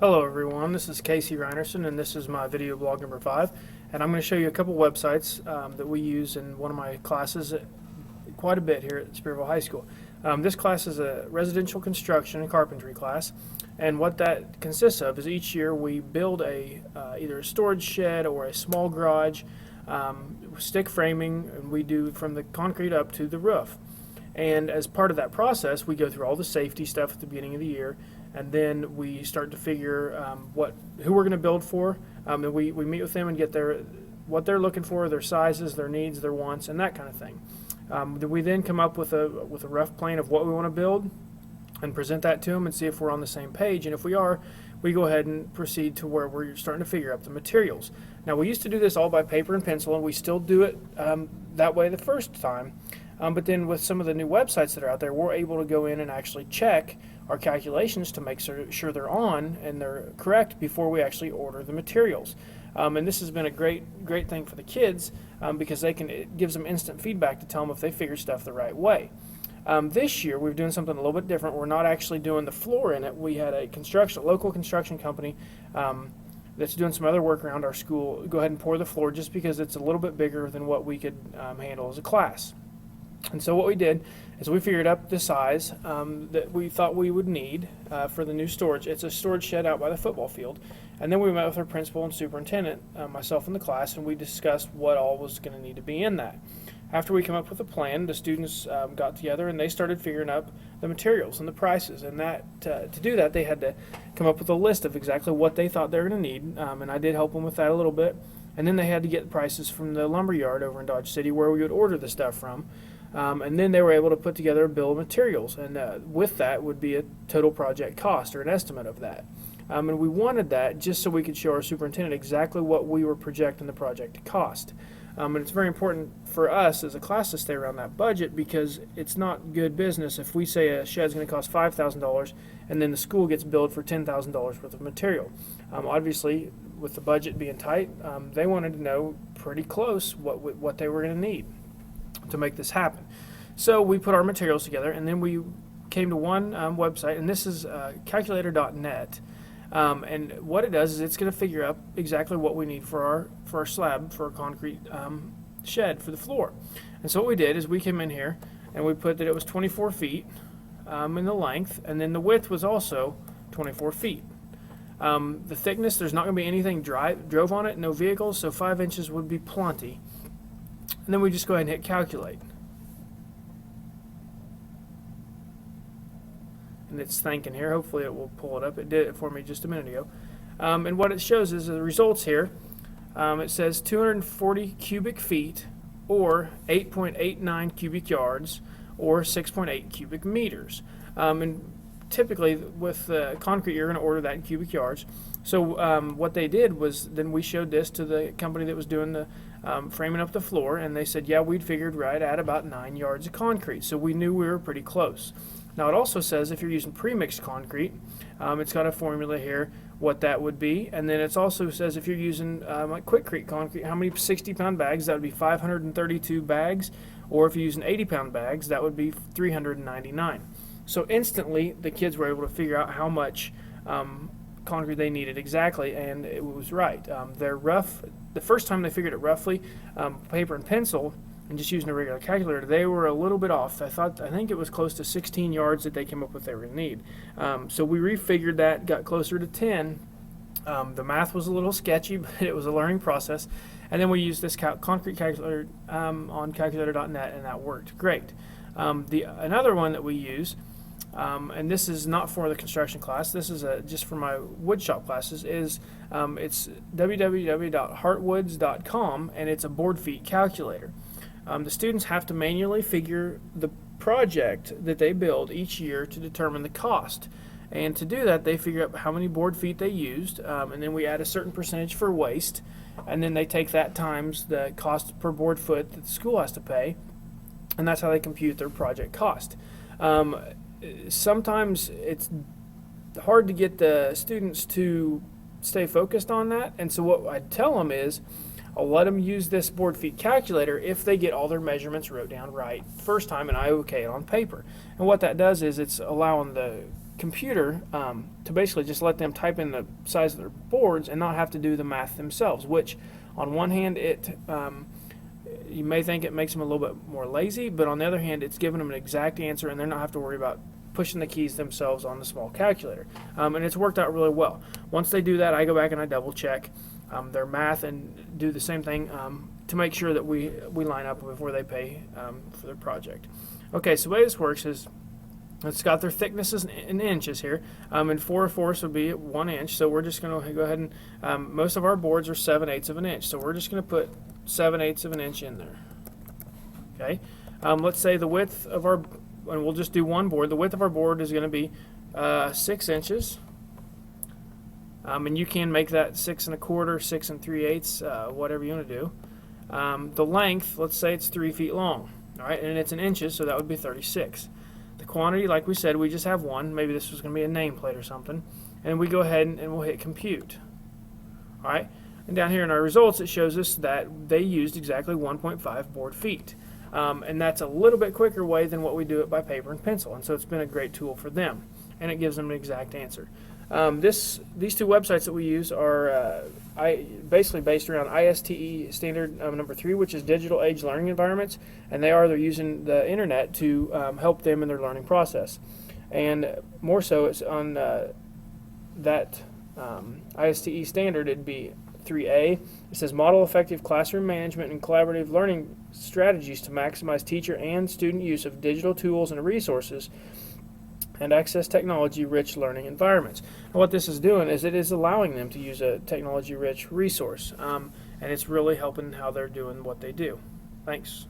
Hello everyone, this is Casey Rynerson and this is my video blog number 5, and I'm going to show you a couple websites that we use in one of my classes quite a bit here at Spearville High School. This class is a residential construction and carpentry class, and what that consists of is each year we build either a storage shed or a small garage, stick framing, and we do from the concrete up to the roof. And as part of that process, we go through all the safety stuff at the beginning of the year, and then we start to figure who we're going to build for, and we meet with them and get what they're looking for, their sizes, their needs, their wants, and that kind of thing. We then come up with a rough plan of what we want to build and present that to them and see if we're on the same page, and if we are, we go ahead and proceed to where we're starting to figure out the materials. Now, we used to do this all by paper and pencil, and we still do it that way the first time. But then with some of the new websites that are out there, we're able to go in and actually check our calculations to make sure they're on and they're correct before we actually order the materials. And this has been a great thing for the kids because it gives them instant feedback to tell them if they figure stuff the right way. This year we're doing something a little bit different. We're not actually doing the floor in it. We had a local construction company that's doing some other work around our school go ahead and pour the floor just because it's a little bit bigger than what we could handle as a class. And so what we did is we figured up the size that we thought we would need for the new storage. It's a storage shed out by the football field. And then we met with our principal and superintendent, myself and the class, and we discussed what all was going to need to be in that. After we came up with a plan, the students got together and they started figuring up the materials and the prices. And to do that, they had to come up with a list of exactly what they thought they were going to need. And I did help them with that a little bit. And then they had to get prices from the lumber yard over in Dodge City where we would order the stuff from. And then they were able to put together a bill of materials, and with that would be a total project cost or an estimate of that. And we wanted that just so we could show our superintendent exactly what we were projecting the project to cost. And it's very important for us as a class to stay around that budget because it's not good business if we say a shed's going to cost $5,000 and then the school gets billed for $10,000 worth of material. Obviously, with the budget being tight, they wanted to know pretty close what they were going to need to make this happen. So we put our materials together, and then we came to one website, and this is calculator.net. And what it does is it's going to figure out exactly what we need for our slab for a concrete shed for the floor. And so what we did is we came in here and we put that it was 24 feet in the length, and then the width was also 24 feet. The thickness, there's not going to be anything drove on it, no vehicles, so 5 inches would be plenty. And then we just go ahead and hit calculate. And it's thinking here. Hopefully it will pull it up. It did it for me just a minute ago. And what it shows is the results here. It says 240 cubic feet or 8.89 cubic yards or 6.8 cubic meters. And typically with concrete you're going to order that in cubic yards. So what they did was then we showed this to the company that was doing the framing up the floor, and they said, yeah, we'd figured right at about 9 yards of concrete. So we knew we were pretty close. Now it also says if you're using pre-mixed concrete, it's got a formula here what that would be, and then it also says if you're using like Quikrete concrete, how many 60-pound bags, that would be 532 bags, or if you're using 80-pound bags, that would be 399. So instantly the kids were able to figure out how much concrete they needed exactly, and it was right. They're rough. The first time they figured it roughly, paper and pencil, and just using a regular calculator, they were a little bit off. I think it was close to 16 yards that they came up with they were going to need. So we refigured that, got closer to 10. The math was a little sketchy, but it was a learning process. And then we used this concrete calculator on calculator.net, and that worked great. Another one that we use, and this is not for the construction class, this is just for my woodshop classes, is it's www.heartwoods.com, and it's a board feet calculator. The students have to manually figure the project that they build each year to determine the cost. And to do that, they figure out how many board feet they used, and then we add a certain percentage for waste, and then they take that times the cost per board foot that the school has to pay, and that's how they compute their project cost. Sometimes it's hard to get the students to stay focused on that, and so what I tell them is I'll let them use this board feet calculator if they get all their measurements wrote down right first time and I okay it on paper. And what that does is it's allowing the computer to basically just let them type in the size of their boards and not have to do the math themselves, which on one hand you may think it makes them a little bit more lazy, but on the other hand it's giving them an exact answer and they're not have to worry about pushing the keys themselves on the small calculator. And it's worked out really well. Once they do that, I go back and I double check their math and do the same thing to make sure that we line up before they pay for their project. Okay, so the way this works is it's got their thicknesses in inches here, and 4/4 would be 1 inch, so we're just going to go ahead and most of our boards are 7/8 of an inch, so we're just going to put 7/8 of an inch in there. Okay, let's say the width of our, and we'll just do one board, the width of our board is going to be 6 inches, and you can make that 6 1/4, 6 3/8, whatever you want to do. The length, let's say it's 3 feet long, all right, and it's in inches, so that would be 36. The quantity, like we said, we just have one. Maybe this was going to be a nameplate or something, and we go ahead and we'll hit compute. All right, and down here in our results, it shows us that they used exactly 1.5 board feet, and that's a little bit quicker way than what we do it by paper and pencil, and so it's been a great tool for them, and it gives them an exact answer. These two websites that we use are basically based around ISTE standard number 3, which is digital age learning environments, and they're using the internet to help them in their learning process. And more so, it's on that ISTE standard. It'd be 3A. It says model effective classroom management and collaborative learning strategies to maximize teacher and student use of digital tools and resources and access technology-rich learning environments. And what this is doing is it is allowing them to use a technology-rich resource, and it's really helping how they're doing what they do. Thanks.